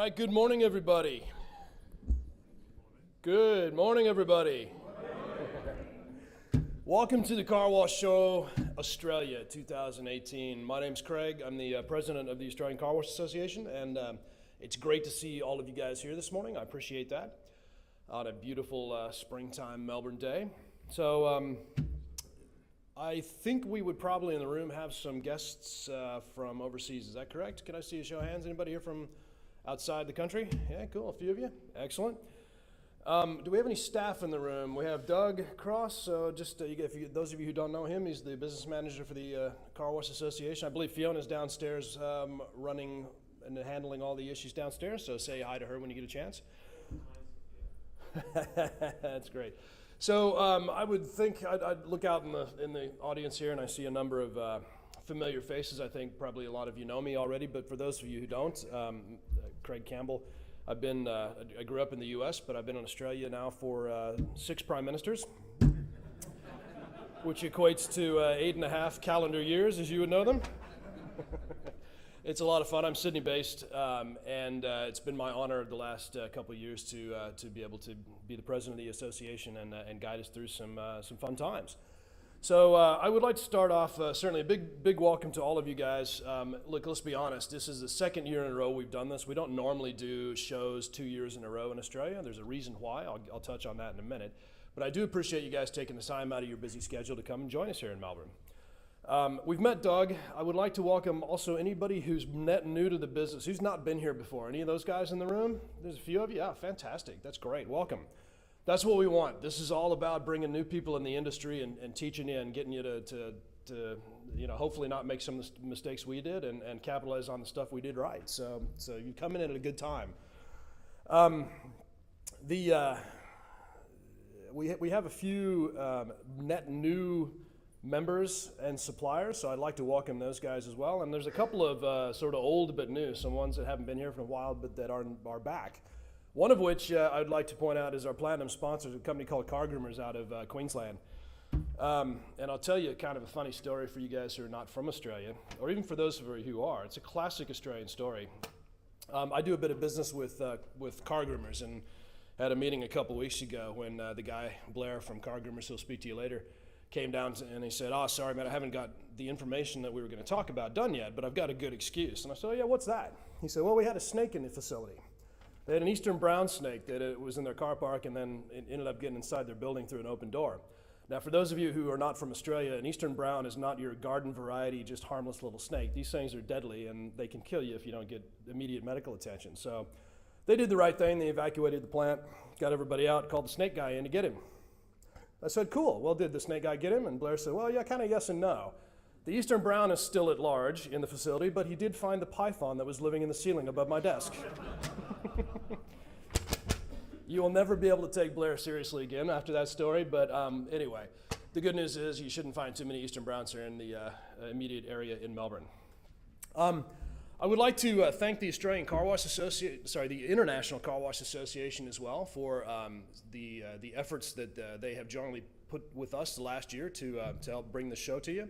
right, good morning, everybody. Good morning, everybody. Welcome to the Car Wash Show, Australia 2018. My name's Craig. I'm the president of the Australian Car Wash Association, and it's great to see all of you guys here this morning. I appreciate that on a beautiful springtime Melbourne day. So I think we would probably in the room have some guests from overseas. Is that correct? Can I see a show of hands? Anybody here from outside the country? Yeah, cool. A few of you. Excellent. Do we have any staff in the room? We have Doug Cross. So just those of you who don't know him, he's the business manager for the Car Wash Association. I believe Fiona's downstairs running and handling all the issues downstairs. So say hi to her when you get a chance. That's great. So I would think I'd look out in the audience here, and I see a number of familiar faces. I think probably a lot of you know me already, but for those of you who don't, Craig Campbell. I grew up in the U.S., but I've been in Australia now for 6 prime ministers, which equates to 8.5 calendar years, as you would know them. It's a lot of fun. I'm Sydney-based, and it's been my honor the last couple of years to be able to be the president of the association and guide us through some fun times. So I would like to start off, certainly a big welcome to all of you guys. Look, let's be honest, this is the second year in a row we've done this. We don't normally do shows 2 years in a row in Australia. There's a reason why. I'll touch on that in a minute. But I do appreciate you guys taking the time out of your busy schedule to come and join us here in Melbourne. We've met Doug. I would like to welcome also anybody who's net new to the business, who's not been here before. Any of those guys in the room? There's a few of you? Yeah, fantastic. That's great. Welcome. That's what we want. This is all about bringing new people in the industry and teaching you and getting you to hopefully not make some of the mistakes we did and capitalize on the stuff we did right. So you come in at a good time. We have a few net new members and suppliers, so I'd like to welcome those guys as well. And there's a couple of sort of old but new, some ones that haven't been here for a while but that are back. One of which I'd like to point out is our platinum sponsor, a company called Car Groomers out of Queensland. And I'll tell you kind of a funny story for you guys who are not from Australia, or even for those of you who are. It's a classic Australian story. I do a bit of business with Car Groomers, and had a meeting a couple weeks ago when the guy, Blair from Car Groomers, who'll speak to you later, came down and he said, "Oh, sorry, man, I haven't got the information that we were going to talk about done yet, but I've got a good excuse." And I said, "Oh, yeah, what's that?" He said, "Well, we had a snake in the facility. They had an eastern brown snake that it was in their car park and then it ended up getting inside their building through an open door." Now, for those of you who are not from Australia, an eastern brown is not your garden variety, just harmless little snake. These things are deadly and they can kill you if you don't get immediate medical attention. So they did the right thing. They evacuated the plant, got everybody out, called the snake guy in to get him. I said, "Cool. Well, did the snake guy get him?" And Blair said, "Well, yeah, kind of yes and no. The eastern brown is still at large in the facility, but he did find the python that was living in the ceiling above my desk." You will never be able to take Blair seriously again after that story, but anyway, the good news is you shouldn't find too many eastern browns here in the immediate area in Melbourne. I would like to thank the Australian Car Wash the International Car Wash Association as well for the efforts that they have jointly put with us the last year to help bring the show to you.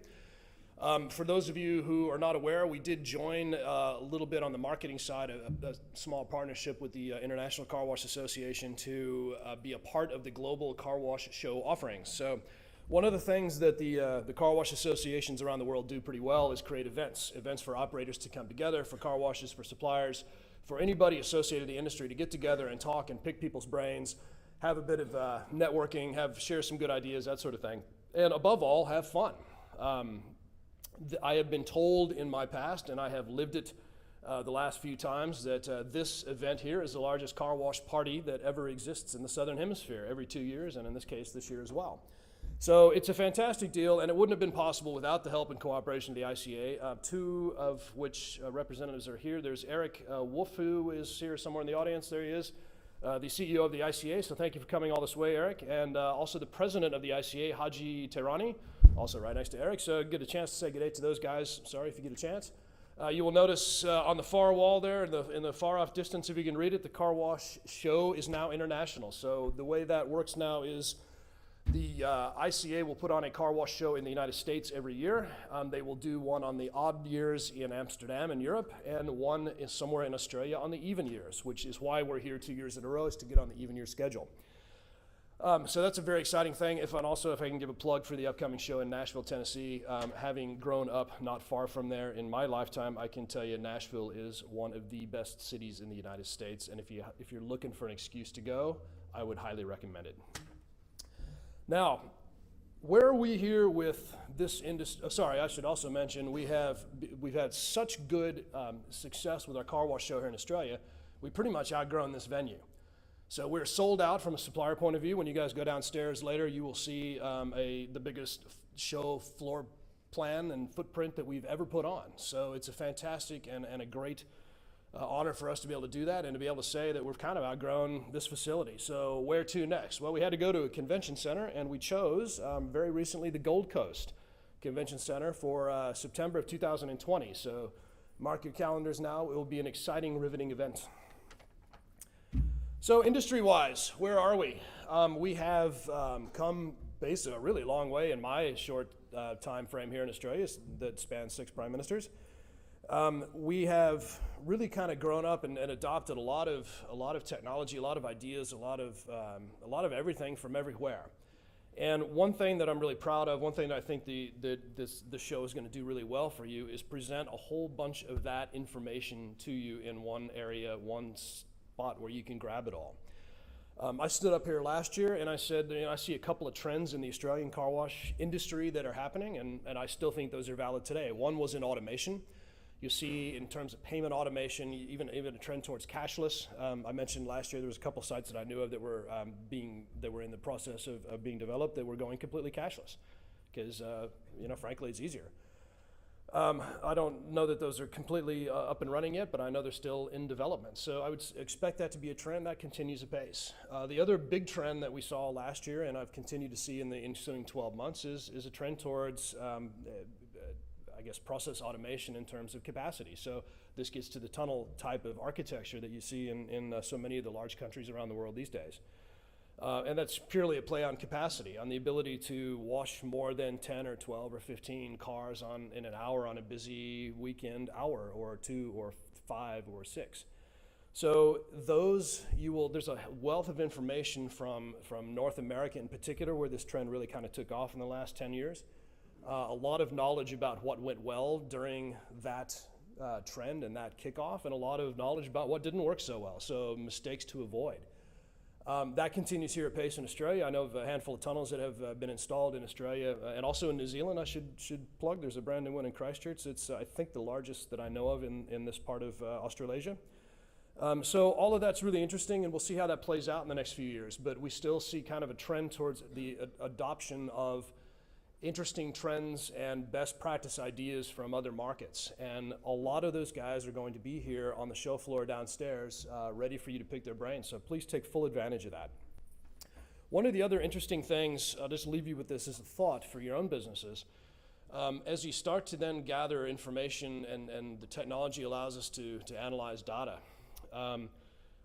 For those of you who are not aware, we did join a little bit on the marketing side, a small partnership with the International Car Wash Association to be a part of the global car wash show offerings. So one of the things that the car wash associations around the world do pretty well is create events for operators to come together, for car washes, for suppliers, for anybody associated with the industry to get together and talk and pick people's brains, have a bit of networking, share some good ideas, that sort of thing. And above all, have fun. I have been told in my past, and I have lived it the last few times, that this event here is the largest car wash party that ever exists in the Southern Hemisphere every 2 years, and in this case, this year as well. So it's a fantastic deal, and it wouldn't have been possible without the help and cooperation of the ICA, 2 of which representatives are here. There's Eric Wolf, who is here somewhere in the audience. There he is, the CEO of the ICA, so thank you for coming all this way, Eric, and also the president of the ICA, Haji Tehrani, also right next to Eric, so get a chance to say good day to those guys. Sorry if you get a chance. You will notice on the far wall there, in the far off distance, if you can read it, the car wash show is now international. So the way that works now is The ICA will put on a car wash show in the United States every year. They will do one on the odd years in Amsterdam in Europe, and one is somewhere in Australia on the even years, which is why we're here 2 years in a row, is to get on the even year schedule. So that's a very exciting thing. If I can give a plug for the upcoming show in Nashville, Tennessee, having grown up not far from there in my lifetime, I can tell you Nashville is one of the best cities in the United States, and if you're looking for an excuse to go, I would highly recommend it. Now, where are we here with this industry? Sorry, I should also mention we've had such good success with our car wash show here in Australia. We pretty much outgrown this venue. So we're sold out from a supplier point of view. When you guys go downstairs later, you will see the biggest show floor plan and footprint that we've ever put on. So it's a fantastic and a great honor for us to be able to do that and to be able to say that we've kind of outgrown this facility. So where to next? Well, we had to go to a convention center, and we chose very recently the Gold Coast Convention Center for September of 2020. So mark your calendars now. It will be an exciting, riveting event. So industry-wise, where are we? We have come basically a really long way in my short time frame here in Australia that spans 6 prime ministers. We have really kind of grown up and adopted a lot of technology, a lot of ideas, a lot of everything from everywhere. And one thing that I'm really proud of, one thing that I think the show is going to do really well for you, is present a whole bunch of that information to you in one area, one spot where you can grab it all. I stood up here last year and I said, I see a couple of trends in the Australian car wash industry that are happening, and I still think those are valid today. One was in automation. You see, in terms of payment automation, even a trend towards cashless. I mentioned last year there was a couple sites that I knew of that were in the process of being developed that were going completely cashless, because frankly it's easier. I don't know that those are completely up and running yet, but I know they're still in development. So I would expect that to be a trend that continues apace. The other big trend that we saw last year, and I've continued to see in the ensuing 12 months, is a trend towards process automation in terms of capacity. So this gets to the tunnel type of architecture that you see in so many of the large countries around the world these days. And that's purely a play on capacity, on the ability to wash more than 10 or 12 or 15 cars in an hour on a busy weekend hour, or 2 or 5 or 6. So there's a wealth of information from North America in particular, where this trend really kind of took off in the last 10 years. A lot of knowledge about what went well during that trend and that kickoff, and a lot of knowledge about what didn't work so well, so mistakes to avoid. That continues here at Pace in Australia. I know of a handful of tunnels that have been installed in Australia and also in New Zealand. I should plug, there's a brand new one in Christchurch. It's, I think, the largest that I know of in this part of Australasia. So all of that's really interesting, and we'll see how that plays out in the next few years. But we still see kind of a trend towards the adoption of interesting trends and best practice ideas from other markets. And a lot of those guys are going to be here on the show floor downstairs, ready for you to pick their brains. So please take full advantage of that. One of the other interesting things, I'll just leave you with this as a thought for your own businesses. As you start to then gather information, and the technology allows us to analyze data,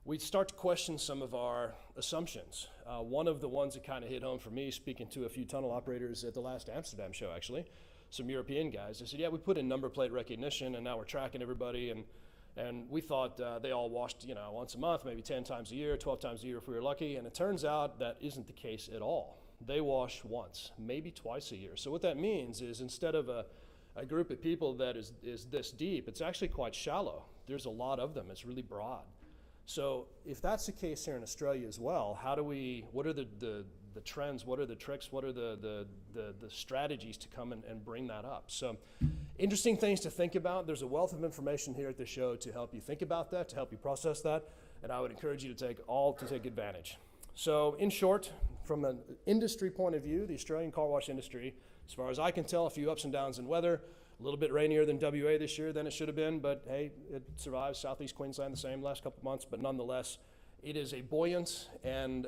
we start to question some of our assumptions. One of the ones that kind of hit home for me, speaking to a few tunnel operators at the last Amsterdam show, actually, some European guys, they said, yeah, we put in number plate recognition and now we're tracking everybody, and we thought they all washed once a month, maybe 10 times a year, 12 times a year if we were lucky, and it turns out that isn't the case at all. They wash once, maybe twice a year. So what that means is, instead of a group of people that is this deep, it's actually quite shallow. There's a lot of them. It's really broad. So if that's the case here in Australia as well, what are the trends, what are the tricks, what are the strategies to come and bring that up? So interesting things to think about. There's a wealth of information here at the show to help you think about that, to help you process that, and I would encourage you to take advantage. So in short, from an industry point of view, the Australian car wash industry, as far as I can tell, a few ups and downs in weather, a little bit rainier than WA this year than it should have been, but hey, it survives. Southeast Queensland the same last couple of months, but nonetheless, it is a buoyant and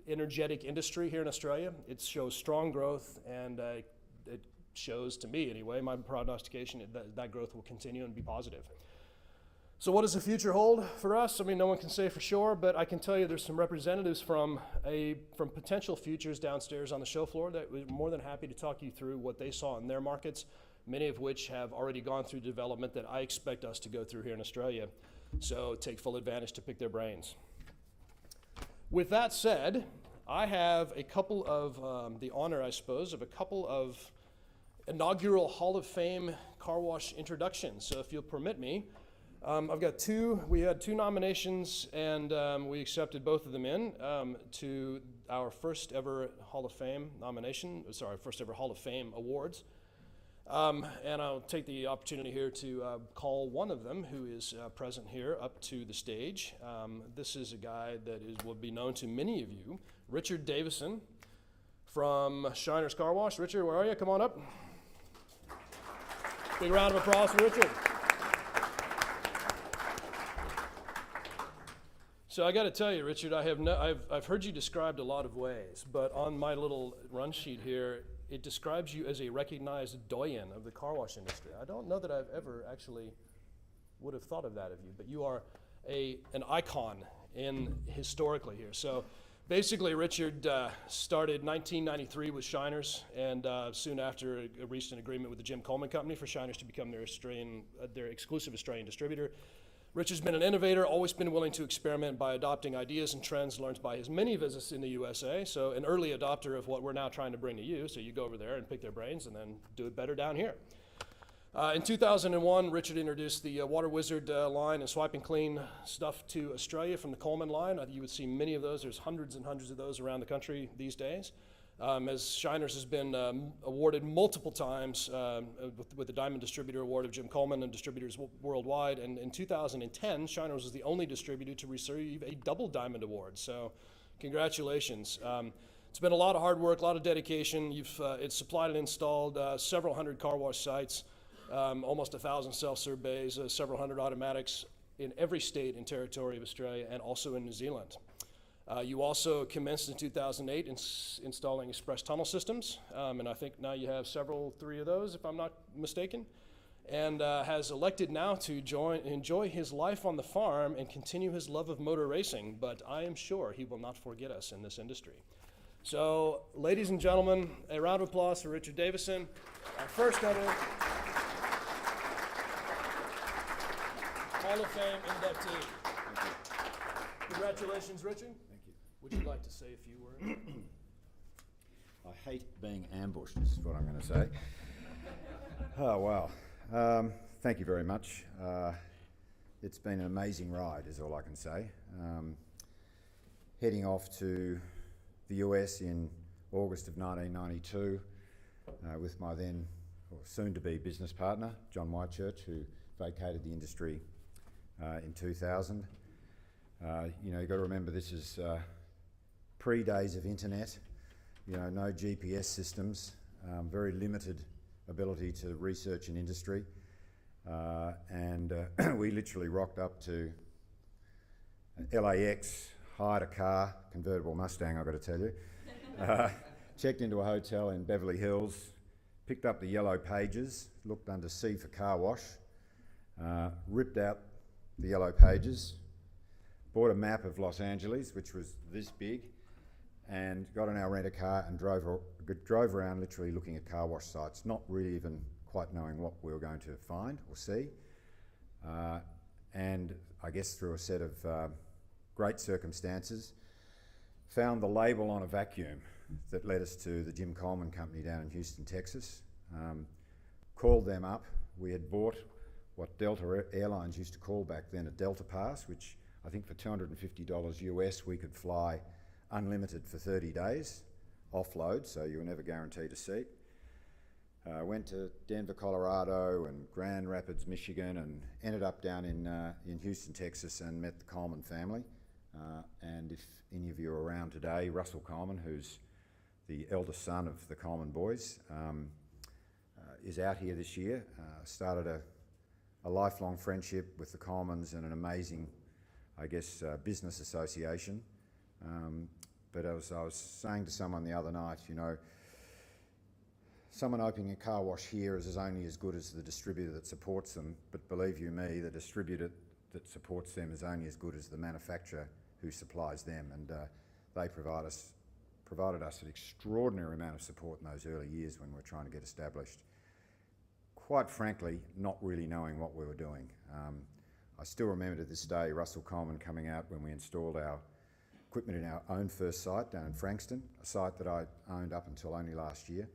energetic industry here in Australia. It shows strong growth, and it shows, to me anyway, my prognostication, that growth will continue and be positive. So what does the future hold for us? I mean, no one can say for sure, but I can tell you there's some representatives from potential futures downstairs on the show floor that we're more than happy to talk you through what they saw in their markets, many of which have already gone through development that I expect us to go through here in Australia. So take full advantage to pick their brains. With that said, I have a couple of, the honor, I suppose, of a couple of inaugural Hall of Fame car wash introductions. So if you'll permit me, I've got we had two nominations, and we accepted both of them in to our first ever Hall of Fame first ever Hall of Fame awards. And I'll take the opportunity here to call one of them, who is present here, up to the stage. This is a guy that will be known to many of you, Richard Davison from Shiner's Car Wash. Richard, where are you? Come on up. Big round of applause for Richard. So I got to tell you, Richard, I've heard you described a lot of ways, but on my little run sheet here, it describes you as a recognized doyen of the car wash industry. I don't know that I've ever actually would have thought of that of you, but you are an icon historically here. So basically, Richard started 1993 with Shiner's, and soon after reached an agreement with the Jim Coleman Company for Shiner's to become their exclusive Australian distributor. Richard's been an innovator, always been willing to experiment by adopting ideas and trends learned by his many visits in the USA, so an early adopter of what we're now trying to bring to you, so you go over there and pick their brains and then do it better down here. In 2001, Richard introduced the Water Wizard line and Swipe and Clean stuff to Australia from the Coleman line. You would see many of those. There's hundreds and hundreds of those around the country these days. As Shiner's has been awarded multiple times with the Diamond Distributor Award of Jim Coleman and distributors worldwide. And in 2010, Shiner's was the only distributor to receive a double Diamond Award. So congratulations. It's been a lot of hard work, a lot of dedication. It's supplied and installed several hundred car wash sites, almost 1,000 self-serve bays, several hundred automatics in every state and territory of Australia and also in New Zealand. You also commenced in 2008 installing express tunnel systems, and I think now you have three of those, if I'm not mistaken, and has elected now to enjoy his life on the farm and continue his love of motor racing, but I am sure he will not forget us in this industry. So, ladies and gentlemen, a round of applause for Richard Davison, our first ever Hall of Fame inductee. Congratulations, Richard. Would you like to say a few words? I hate being ambushed, is what I'm going to say. Oh, wow. Thank you very much. It's been an amazing ride, is all I can say. Heading off to the US in August of 1992 with my then soon-to-be business partner, John Whitechurch, who vacated the industry in 2000. You've got to remember this is pre-days of internet, no GPS systems, very limited ability to research an industry. And we literally rocked up to LAX, hired a car, convertible Mustang, I've got to tell you, checked into a hotel in Beverly Hills, picked up the yellow pages, looked under C for car wash, ripped out the yellow pages, bought a map of Los Angeles, which was this big, and got in our rent-a-car and drove around literally looking at car wash sites, not really even quite knowing what we were going to find or see. And I guess through a set of great circumstances, found the label on a vacuum that led us to the Jim Coleman Company down in Houston, Texas. Called them up. We had bought what Delta Airlines used to call back then a Delta Pass, which I think for $250 US we could fly unlimited for 30 days, offload, so you were never guaranteed a seat. Went to Denver, Colorado and Grand Rapids, Michigan, and ended up down in Houston, Texas, and met the Coleman family. And if any of you are around today, Russell Coleman, who's the eldest son of the Coleman boys, is out here this year. Started a lifelong friendship with the Colemans and an amazing, I guess, business association. But as I was saying to someone the other night, someone opening a car wash here is only as good as the distributor that supports them, but believe you me, the distributor that supports them is only as good as the manufacturer who supplies them, and they provided us an extraordinary amount of support in those early years when we were trying to get established. Quite frankly, not really knowing what we were doing. I still remember to this day Russell Coleman coming out when we installed our equipment in our own first site down in Frankston, a site that I owned up until only last year.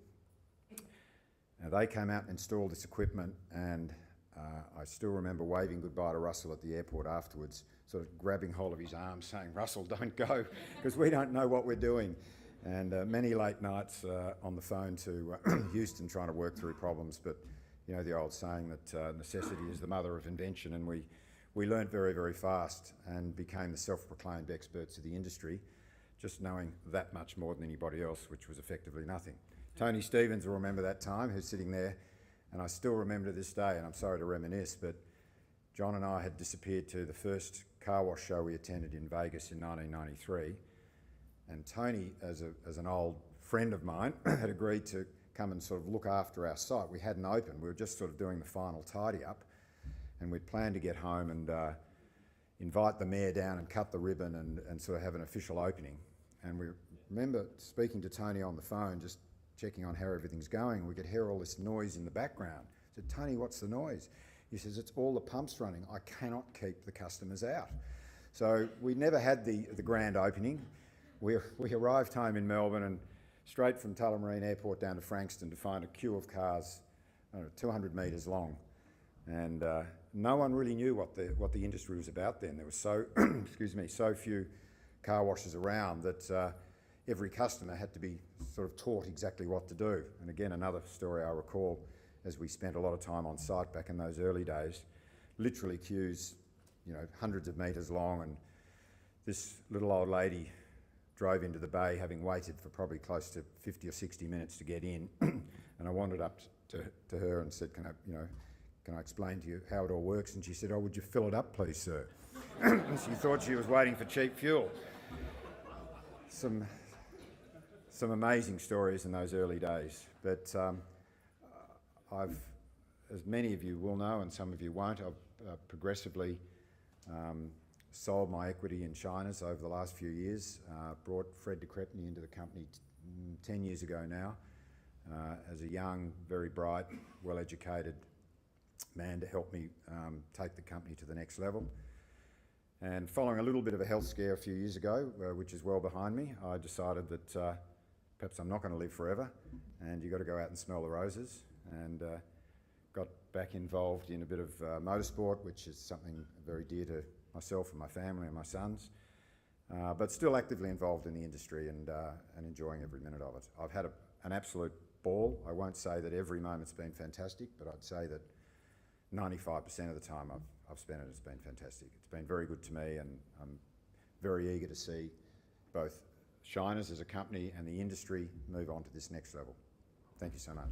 Now, they came out and installed this equipment, and I still remember waving goodbye to Russell at the airport afterwards, sort of grabbing hold of his arm saying, "Russell, don't go, because we don't know what we're doing." And many late nights on the phone to Houston trying to work through problems, but you know the old saying that necessity is the mother of invention, and we learnt very, very fast and became the self-proclaimed experts of the industry, just knowing that much more than anybody else, which was effectively nothing. Tony Stevens will remember that time, who's sitting there, and I still remember to this day, and I'm sorry to reminisce, but John and I had disappeared to the first car wash show we attended in Vegas in 1993, and Tony, as an old friend of mine, had agreed to come and sort of look after our site. We hadn't opened, we were just sort of doing the final tidy up, and we'd planned to get home and invite the mayor down and cut the ribbon and sort of have an official opening. And we remember speaking to Tony on the phone, just checking on how everything's going. We could hear all this noise in the background. I said, "Tony, what's the noise?" He says, "It's all the pumps running. I cannot keep the customers out." So we never had the grand opening. We arrived home in Melbourne and straight from Tullamarine Airport down to Frankston to find a queue of cars, I don't know, 200 metres long. And no one really knew what the industry was about then. There was so so few car washes around that every customer had to be sort of taught exactly what to do. And again, another story I recall, as we spent a lot of time on site back in those early days, literally queues, you know, hundreds of metres long, and this little old lady drove into the bay having waited for probably close to 50 or 60 minutes to get in. And I wandered up to her and said, can I explain to you how it all works? And she said, "Oh, would you fill it up, please, sir?" And she thought she was waiting for cheap fuel. Some amazing stories in those early days. But I've, as many of you will know, and some of you won't, I've progressively sold my equity in Shiner's over the last few years. Brought Fred de Crepney into the company 10 years ago now, as a young, very bright, well-educated man to help me take the company to the next level. And following a little bit of a health scare a few years ago, which is well behind me, I decided that perhaps I'm not going to live forever, and you've got to go out and smell the roses, and got back involved in a bit of motorsport, which is something very dear to myself and my family and my sons, but still actively involved in the industry and enjoying every minute of it. I've had an absolute ball. I won't say that every moment's been fantastic, but I'd say that 95% of the time I've spent it has been fantastic. It's been very good to me, and I'm very eager to see both Shiner's as a company and the industry move on to this next level. Thank you so much.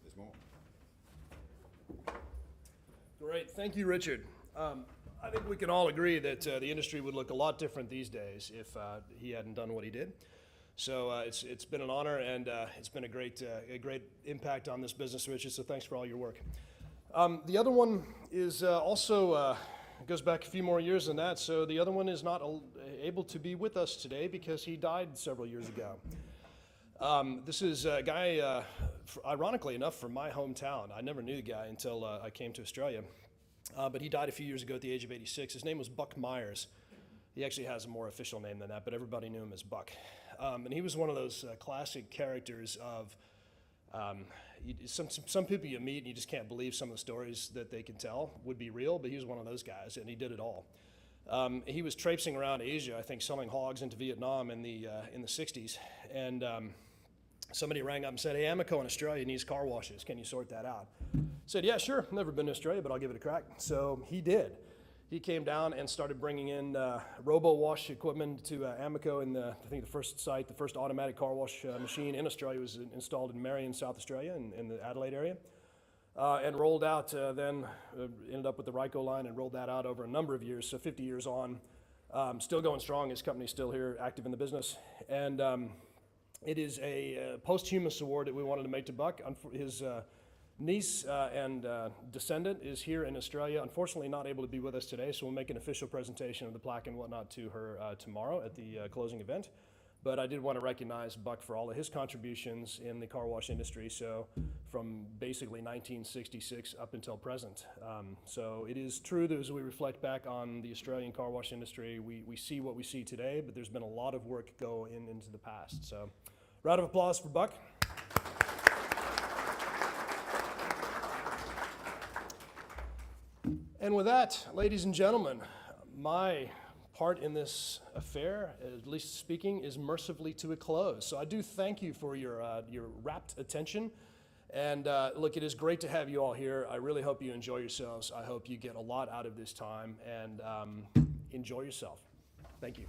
There's more. Great, thank you, Richard. I think we can all agree that the industry would look a lot different these days if he hadn't done what he did. So it's been an honor, and it's been a great impact on this business, Richard, so thanks for all your work. The other one is also, goes back a few more years than that, so the other one is not able to be with us today because he died several years ago. This is a guy, ironically enough, from my hometown. I never knew the guy until I came to Australia. But he died a few years ago at the age of 86. His name was Buck Myers. He actually has a more official name than that, but everybody knew him as Buck. And he was one of those classic characters of some people you meet and you just can't believe some of the stories that they can tell would be real, but he was one of those guys, and he did it all. He was traipsing around Asia, I think, selling hogs into Vietnam in the 60s, and somebody rang up and said, "Hey, Amoco in Australia needs car washes. Can you sort that out?" I said, "Yeah, sure. Never been to Australia, but I'll give it a crack." So he did. He came down and started bringing in robo-wash equipment to Amoco in I think the first site, the first automatic car wash machine in Australia was installed in Marion, South Australia, in the Adelaide area. And rolled out, ended up with the Ryco line and rolled that out over a number of years, so 50 years on. Still going strong, his company's still here, active in the business. And it is a posthumous award that we wanted to make to Buck. His niece and descendant is here in Australia, unfortunately not able to be with us today, so we'll make an official presentation of the plaque and whatnot to her tomorrow at the closing event. But I did want to recognize Buck for all of his contributions in the car wash industry, so from basically 1966 up until present. So it is true that as we reflect back on the Australian car wash industry, we see what we see today, but there's been a lot of work into the past. So round of applause for Buck. And with that, ladies and gentlemen, my part in this affair, at least speaking, is mercifully to a close. So I do thank you for your rapt attention. And look, it is great to have you all here. I really hope you enjoy yourselves. I hope you get a lot out of this time and enjoy yourself. Thank you.